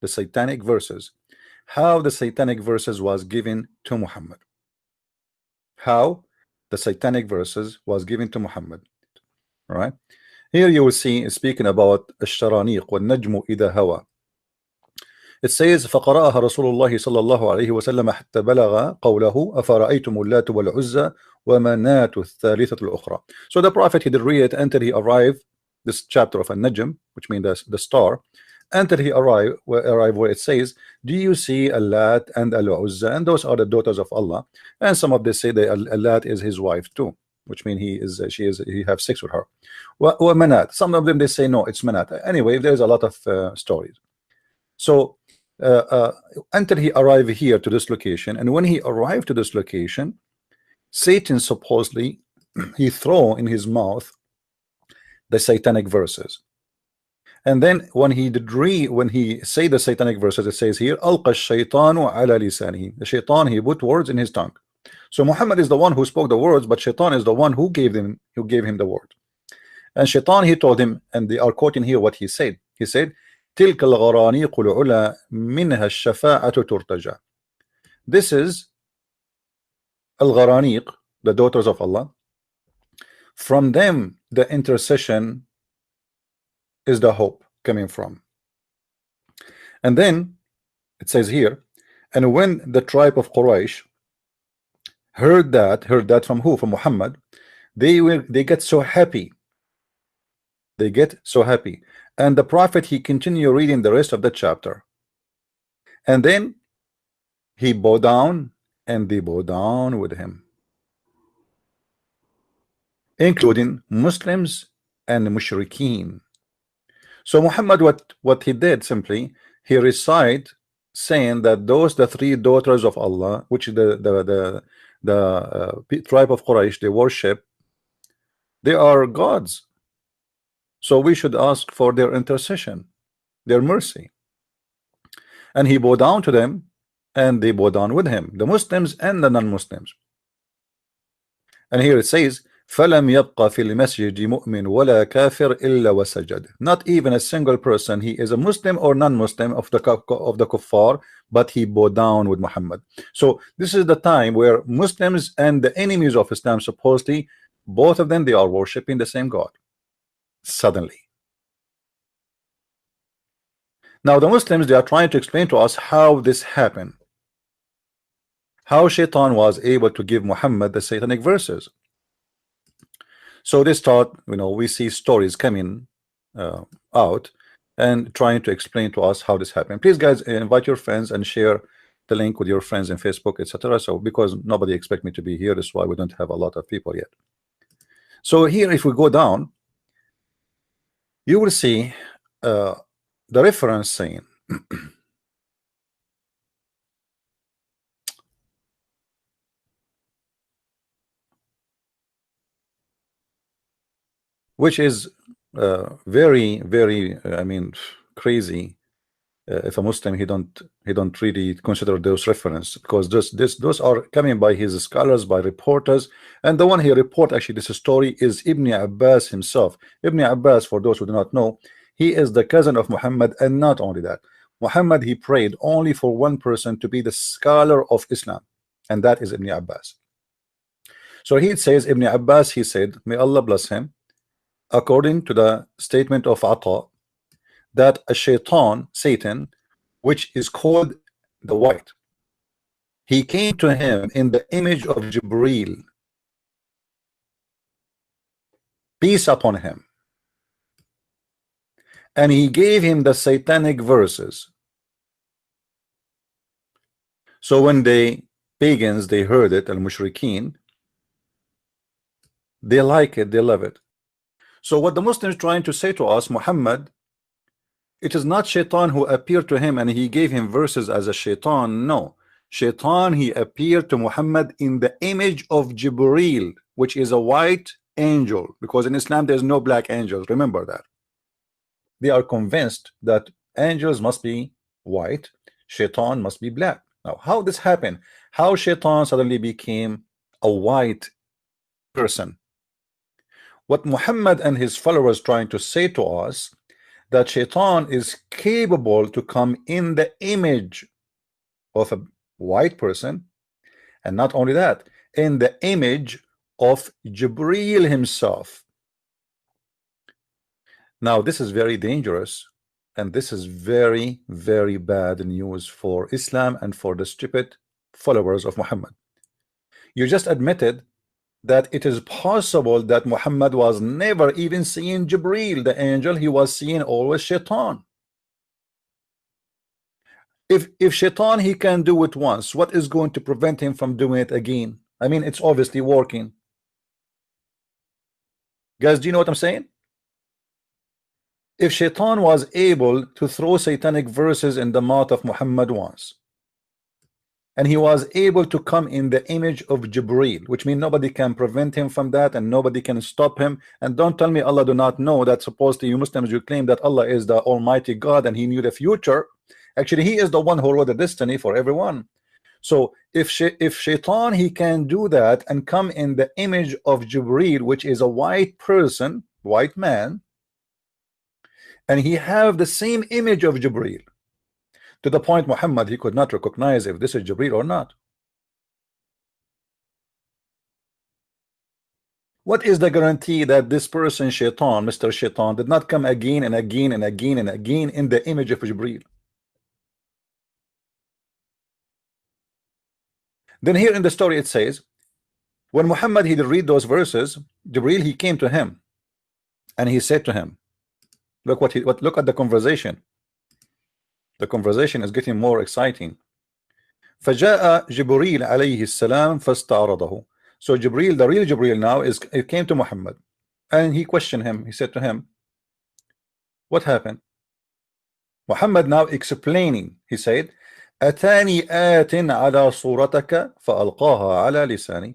the satanic verses, how the satanic verses was given to Muhammad. How the satanic verses was given to Muhammad. All right. Here you will see speaking about الشرانيق والنجم إذا هوى. It says فقرأها رسول الله صلى الله عليه وسلم حتى بلغ قوله أفرأيتم اللات والعزى ومناة الثالثة الأخرى. So the Prophet, he did read it until he arrived this chapter of النجم, which means the star, until he arrived where it says, do you see Allat and Al-Uzza, and those are the daughters of Allah. And some of them say that Allat is his wife too, which means he have sex with her. Manat, some of them they say no, it's Manat. Anyway, there's a lot of stories. So until he arrived here to this location, and when he arrived to this location, Satan supposedly he throw in his mouth the satanic verses. And then when he say the satanic verses, it says here, Alqa shaytanu ala lisanihi. The shaitan, he put words in his tongue. So Muhammad is the one who spoke the words, but shaitan is the one who gave him the word. And shaitan, he told him, and they are quoting here what he said. He said, تلك الغرانيق العلا منها الشفاعة ترتجى. This is al-gharaniq, the daughters of Allah. From them the intercession is the hope coming from. And then it says here, and when the tribe of Quraysh heard that from who? From Muhammad, they get so happy. They get so happy. And the Prophet, he continued reading the rest of the chapter. And then he bowed down, and they bowed down with him, including Muslims and mushrikeen. So Muhammad, what he did simply, he recite saying that the three daughters of Allah, which the tribe of Quraysh, they worship, they are gods. So we should ask for their intercession, their mercy. And he bowed down to them, and they bowed down with him, the Muslims and the non-Muslims. And here it says, فَلَمْ يَبْقَ فِي الْمَسْجِدِ مُؤْمِنٌ وَلَا كَافِرٌ إِلَّا وَسَجَدَ. Not even a single person, he is a Muslim or non-Muslim of the kuffar, but he bowed down with Muhammad. So this is the time where Muslims and the enemies of Islam, supposedly, both of them, they are worshiping the same God. Suddenly. Now the Muslims, they are trying to explain to us how this happened. How Shaitan was able to give Muhammad the satanic verses. So they start, we see stories coming out and trying to explain to us how this happened. Please guys, invite your friends and share the link with your friends in Facebook, etc. So because nobody expect me to be here, that's why we don't have a lot of people yet. So here, if we go down, you will see the reference saying which is very, very, crazy. If a Muslim, he don't really consider those references, because those are coming by his scholars, by reporters, and the one he report actually this story is Ibn Abbas himself. Ibn Abbas, for those who do not know, he is the cousin of Muhammad, and not only that, Muhammad, he prayed only for one person to be the scholar of Islam, and that is Ibn Abbas. So he says, Ibn Abbas, he said, may Allah bless him, according to the statement of Ata, that a shaitan, Satan, which is called the white, he came to him in the image of Jibril, peace upon him, and he gave him the satanic verses. So when the pagans, they heard it, al-mushrikeen, they like it, they love it. So what the Muslims trying to say to us, Muhammad, it is not Shaitan who appeared to him and he gave him verses as a Shaitan. No, Shaitan, he appeared to Muhammad in the image of Jibril, which is a white angel, because in Islam there's no black angels. Remember that. They are convinced that angels must be white, Shaitan must be black. Now, how this happened? How Shaitan suddenly became a white person? What Muhammad and his followers trying to say to us, that shaitan is capable to come in the image of a white person, and not only that, in the image of Jibril himself. Now this is very dangerous, and this is very, very bad news for Islam and for the stupid followers of Muhammad. You just admitted that it is possible that Muhammad was never even seeing Jibril, the angel. He was seeing always shaitan. If shaitan, he can do it once, what is going to prevent him from doing it again? I mean, it's obviously working. Guys, do you know what I'm saying? If shaitan was able to throw satanic verses in the mouth of Muhammad once, and he was able to come in the image of Jibril, which means nobody can prevent him from that, and nobody can stop him. And don't tell me Allah do not know that. Supposedly you Muslims, you claim that Allah is the Almighty God and he knew the future. Actually, he is the one who wrote the destiny for everyone. So if shaitan, he can do that and come in the image of Jibril, which is a white person, white man, and he have the same image of Jibril, to the point Muhammad, he could not recognize if this is Jibril or not. What is the guarantee that this person, shaitan, Mr. Shaitan, did not come again and again and again and again in the image of Jibril? Then here in the story it says, when Muhammad, he did read those verses, Jibril, he came to him and he said to him, look look at the conversation. The conversation is getting more exciting. فجاء جبريل عليه السلام فاستعرضه. So Jibril, the real Jibril now, it came to Muhammad and he questioned him. He said to him, what happened? Muhammad now explaining, he said, أتاني آت على صورتك فألقاها على لساني.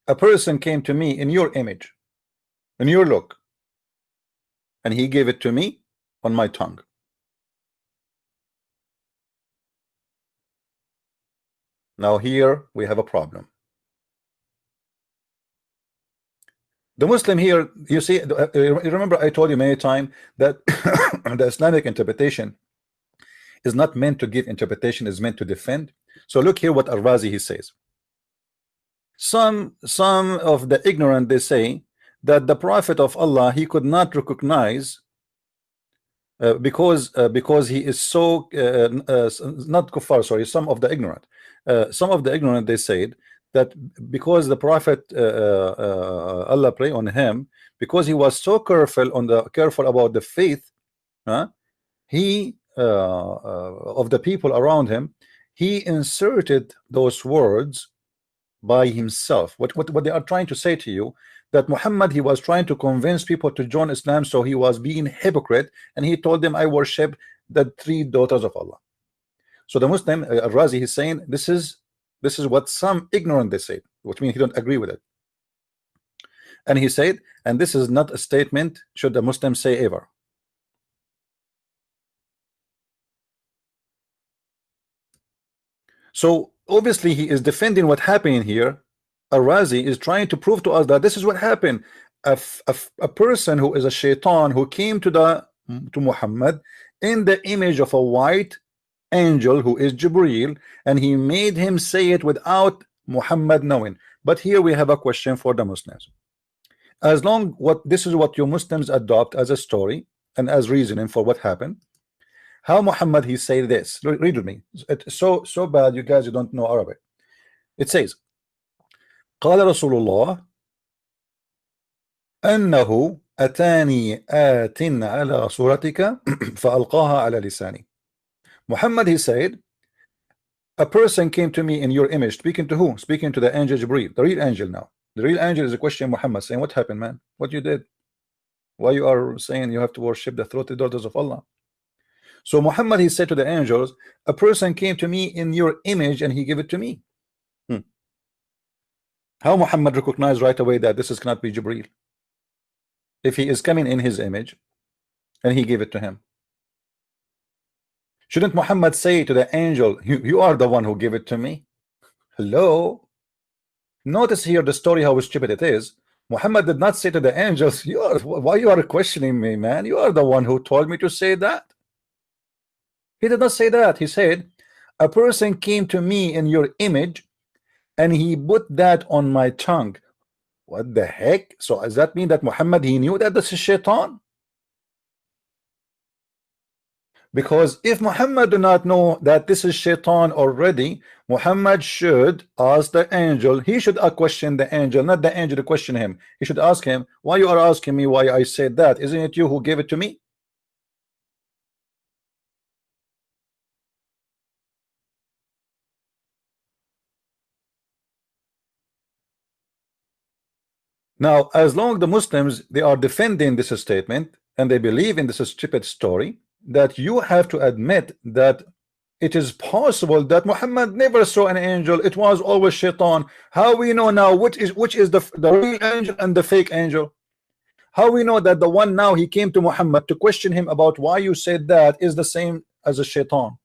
A person came to me in your image, in your look, and he gave it to me on my tongue. Now here we have a problem. The Muslim here, you see, remember I told you many times that the Islamic interpretation is not meant to give interpretation, is meant to defend. So look here what Al-Razi he says. Some of the ignorant, they say that the Prophet of Allah, he could not recognize because he is so not kuffar, sorry, some of the ignorant they said that because the Prophet Allah pray on him, because he was so careful about the faith, he of the people around him, he inserted those words by himself. What they are trying to say to you, that Muhammad, he was trying to convince people to join Islam, so he was being hypocrite, and he told them, I worship the 3 daughters of Allah. So the Muslim Al-Razi, he's saying this is what some ignorant they say, which means he don't agree with it. And he said, and this is not a statement should the Muslim say ever. So obviously he is defending what happened here. Al-Razi is trying to prove to us that this is what happened. A person who is a shaitan, who came to Muhammad in the image of a white angel who is Jibril, and he made him say it without Muhammad knowing. But here we have a question for the Muslims. As long this is what you Muslims adopt as a story and as reasoning for what happened, how Muhammad he say this? Read with me. It's so bad, you guys, you don't know Arabic. It says, قال رسول الله أنه أتاني آت على صورتك فألقاها على لساني. Muhammad, he said, a person came to me in your image. Speaking to who? Speaking to the angel Jibril, the real angel now. The real angel is a question Muhammad saying, what happened, man? What you did? Why you are saying you have to worship the 3 daughters of Allah? So Muhammad, he said to the angels, a person came to me in your image and he gave it to me. How Muhammad recognized right away that this cannot be Jibril if he is coming in his image and he gave it to him? Shouldn't Muhammad say to the angel, you are the one who gave it to me? Hello? Notice here the story, how stupid it is. Muhammad did not say to the angels, why you are questioning me, man? You are the one who told me to say that. He did not say that. He said, a person came to me in your image and he put that on my tongue. What the heck? So does that mean that Muhammad, he knew that this is shaitan? Because if Muhammad do not know that this is shaitan already, Muhammad should ask the angel. He should question the angel, not the angel to question him. He should ask him, why you are asking me why I said that? Isn't it you who gave it to me? Now, as long the Muslims, they are defending this statement and they believe in this stupid story, that you have to admit that it is possible that Muhammad never saw an angel. It was always shaitan. How we know now which is the real angel and the fake angel? How we know that the one now he came to Muhammad to question him about why you said that is the same as a shaitan?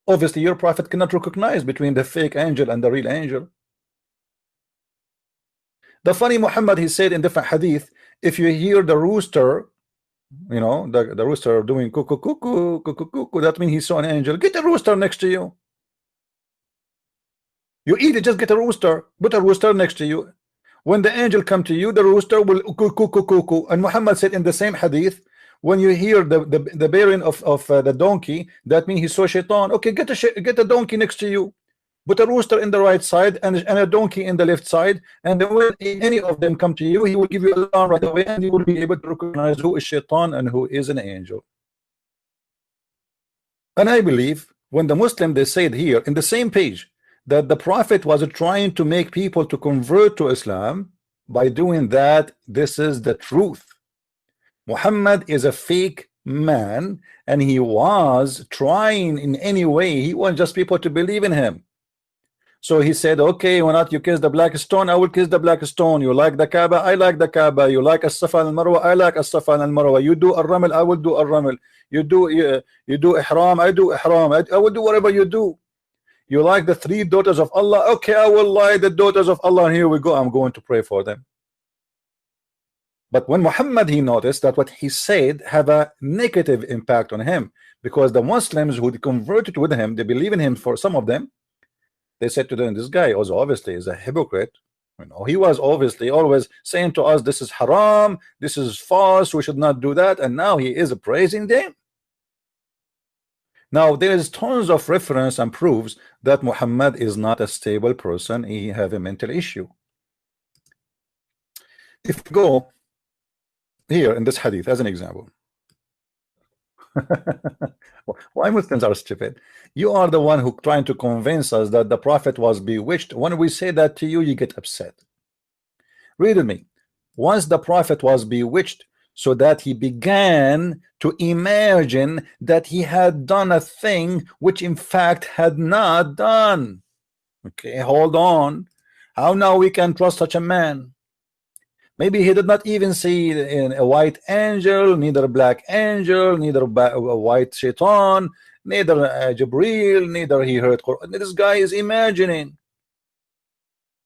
Obviously, your prophet cannot recognize between the fake angel and the real angel. The funny Muhammad, he said in different hadith, if you hear the rooster, you know, the rooster doing cuckoo, cuckoo, cuckoo, cuckoo, that means he saw an angel. Get a rooster next to you. You eat it, just get a rooster, put a rooster next to you. When the angel come to you, the rooster will cuckoo, cuckoo, cuckoo. And Muhammad said in the same hadith, when you hear the bearing of the donkey, that means he saw shaitan. Okay, get a donkey next to you. Put a rooster in the right side and a donkey in the left side, and then when any of them come to you, he will give you a alarm right away, and you will be able to recognize who is shaitan and who is an angel. And I believe when the Muslim, they said here in the same page that the prophet was trying to make people to convert to Islam by doing that, this is the truth. Muhammad is a fake man, and he was trying in any way, he wants just people to believe in him. So he said, okay, why not you kiss the black stone? I will kiss the black stone. You like the Kaaba? I like the Kaaba. You like as-Safa and al-Marwa? I like as-Safa and al-Marwa. You do al-Ramal? I will do al-Ramal. You do ihram? I do ihram. I will do whatever you do. You like the 3 daughters of Allah? Okay, I will like the daughters of Allah. And here we go. I'm going to pray for them. But when Muhammad, he noticed that what he said have a negative impact on him, because the Muslims who converted with him, they believe in him. For some of them, they said to them, this guy was obviously is a hypocrite. You know, he was obviously always saying to us, this is haram, this is false, we should not do that, and now he is praising them. Now there is tons of reference and proofs that Muhammad is not a stable person. He have a mental issue. If we go here in this hadith as an example, why Muslims are stupid? You are the one who trying to convince us that the prophet was bewitched. When we say that to you, you get upset. Read with me. Once the prophet was bewitched, so that he began to imagine that he had done a thing which in fact had not done. Okay, hold on. How now we can trust such a man? Maybe he did not even see a white angel, neither a black angel, neither a white shaitan, neither Jibril, neither he heard Quran. This guy is imagining.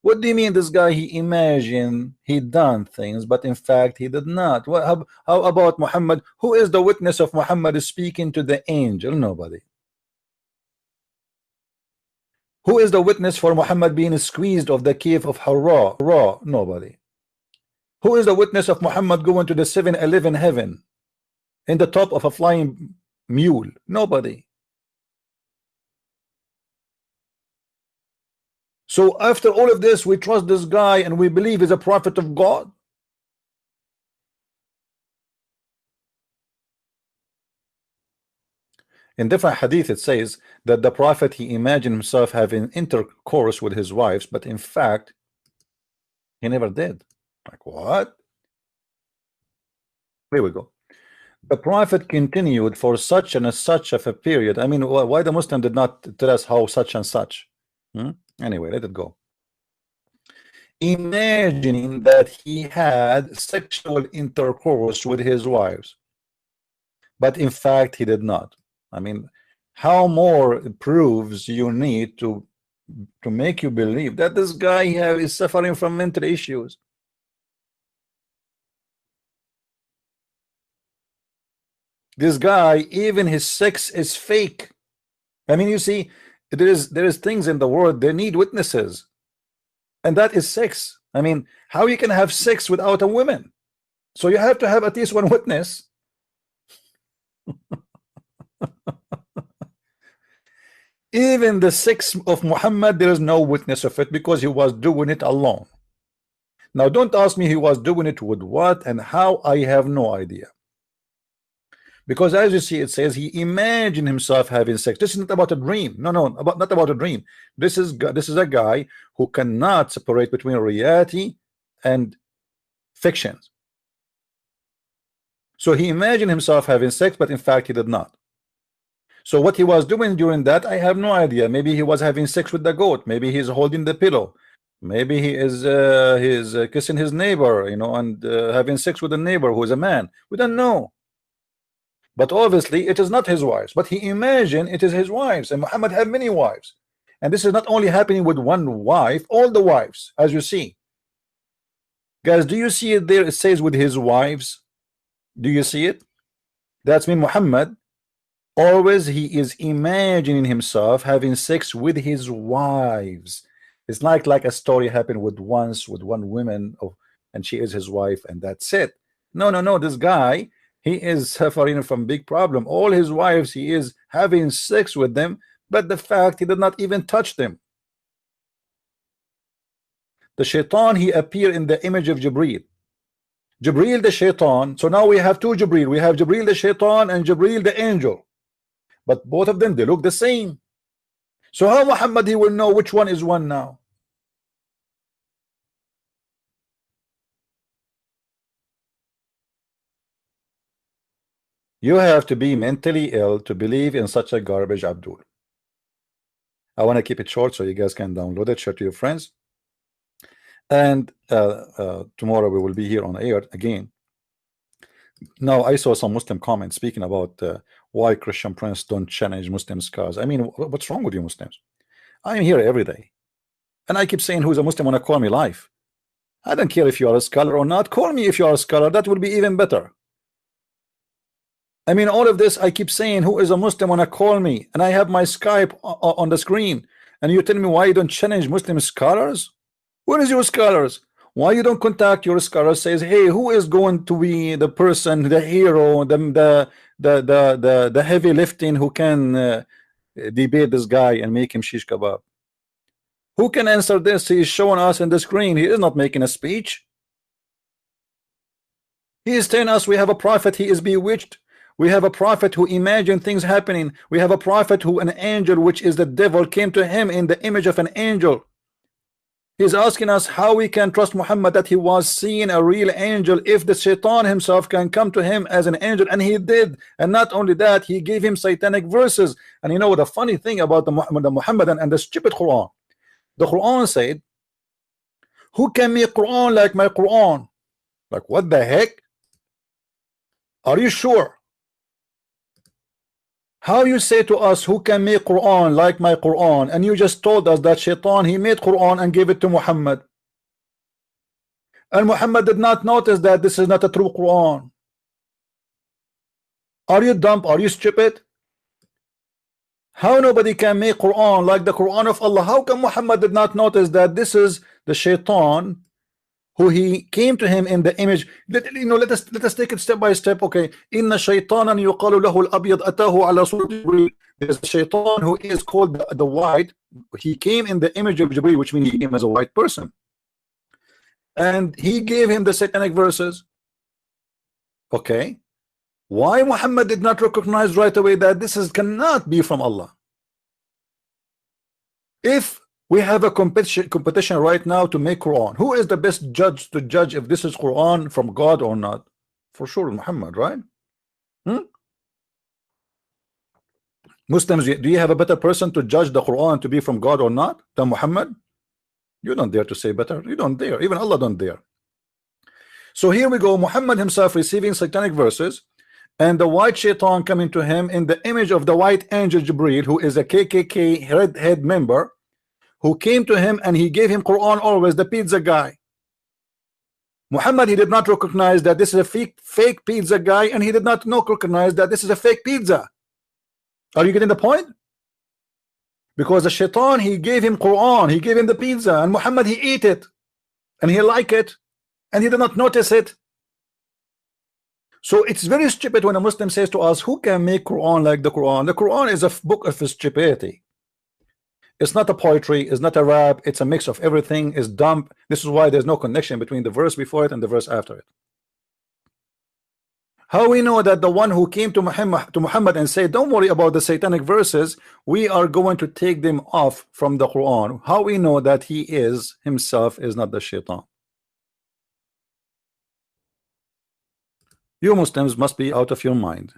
What do you mean this guy, he imagined he done things, but in fact he did not? How about Muhammad? Who is the witness of Muhammad speaking to the angel? Nobody. Who is the witness for Muhammad being squeezed of the cave of Hira? Nobody. Who is the witness of Muhammad going to the 7-Eleven heaven in the top of a flying mule? Nobody. So after all of this, we trust this guy and we believe he's a prophet of God. In different hadith it says that the prophet, he imagined himself having intercourse with his wives, but in fact he never did. Like what? Here we go. The prophet continued for such and such of a period. I mean, why the Muslim did not tell us how such and such? Anyway, let it go. Imagining that he had sexual intercourse with his wives, but in fact he did not. I mean, how more proofs you need to make you believe that this guy is suffering from mental issues? This guy, even his sex is fake. I mean, you see, there is things in the world they need witnesses, and that is sex. I mean, how you can have sex without a woman? So you have to have at least one witness. Even the sex of Muhammad, there is no witness of it because he was doing it alone. Now, don't ask me he was doing it with what and how. I have no idea. Because as you see, it says he imagined himself having sex. This is not about a dream. No, not about a dream. This is a guy who cannot separate between reality and fictions. So he imagined himself having sex, but in fact he did not. So what he was doing during that, I have no idea. Maybe he was having sex with the goat. Maybe he's holding the pillow. Maybe he is kissing his neighbor, you know, and having sex with a neighbor who is a man. We don't know. But obviously it is not his wives. But he imagined it is his wives. And Muhammad had many wives. And this is not only happening with one wife, all the wives, as you see. Guys, do you see it there? It says with his wives. Do you see it? That's mean Muhammad always he is imagining himself having sex with his wives. It's like a story happened with one woman, and she is his wife, and that's it. No. This guy, he is suffering from big problem. All his wives, he is having sex with them, but the fact he did not even touch them. The shaitan, he appeared in the image of Jibril. Jibril the shaitan. So now we have two Jibril. We have Jibril the shaitan and Jibril the angel. But both of them, they look the same. So how Muhammad he will know which one is one now? You have to be mentally ill to believe in such a garbage, Abdul. I want to keep it short so you guys can download it, share to your friends. And tomorrow we will be here on air again. Now I saw some Muslim comments speaking about why Christian Prince don't challenge Muslim scholars. I mean, what's wrong with you Muslims? I am here every day, and I keep saying who's a Muslim wanna call me live. I don't care if you are a scholar or not. Call me if you are a scholar. That will be even better. I mean, all of this I keep saying who is a Muslim wanna call me, and I have my Skype on the screen, and you tell me why you don't challenge Muslim scholars? Where is your scholars? Why you don't contact your scholars? Says, hey, who is going to be the person, the hero, the heavy lifting who can debate this guy and make him shish kebab? Who can answer this? He is showing us in the screen. He is not making a speech. He is telling us we have a prophet. He is bewitched. We have a prophet who imagined things happening. We have a prophet who an angel, which is the devil, came to him in the image of an angel. He's asking us how we can trust Muhammad that he was seeing a real angel if the shaitan himself can come to him as an angel, and he did. And not only that, he gave him satanic verses. And you know the funny thing about the Muhammadan and the stupid Quran, the Quran said, who can make Quran like my Quran? Like, what the heck? Are you sure? How you say to us who can make Quran like my Quran, and you just told us that shaitan he made Quran and gave it to Muhammad, and Muhammad did not notice that this is not a true Quran? Are you dumb? Are you stupid? How nobody can make Quran like the Quran of Allah? How come Muhammad did not notice that this is the shaitan who he came to him in the image? Let us take it step by step. Okay, inna shaytanan yuqalu lahu al-abyad atahu ala surati Jibril. There's a shaitan who is called the white. He came in the image of Jibril, which means he came as a white person, and he gave him the satanic verses. Okay, why Muhammad did not recognize right away that this cannot be from Allah? If we have a competition right now to make Quran, who is the best judge to judge if this is Quran from God or not? For sure Muhammad, right? Muslims, do you have a better person to judge the Quran to be from God or not than Muhammad? You don't dare to say better. You don't dare. Even Allah don't dare. So here we go, Muhammad himself receiving satanic verses, and the white shaitan coming to him in the image of the white angel Jibril, who is a KKK redhead member, who came to him and he gave him Quran always, the pizza guy. Muhammad, he did not recognize that this is a fake pizza guy, and he did not recognize that this is a fake pizza. Are you getting the point? Because the shaitan, he gave him Quran, he gave him the pizza, and Muhammad, he ate it, and he liked it, and he did not notice it. So it's very stupid when a Muslim says to us, who can make Quran like the Quran? The Quran is a book of stupidity. It's not a poetry, it's not a rap, it's a mix of everything, it's dumb. This is why there's no connection between the verse before it and the verse after it. How we know that the one who came to Muhammad and said, don't worry about the satanic verses, we are going to take them off from the Quran? How we know that he is himself is not the shaitan? You Muslims must be out of your mind.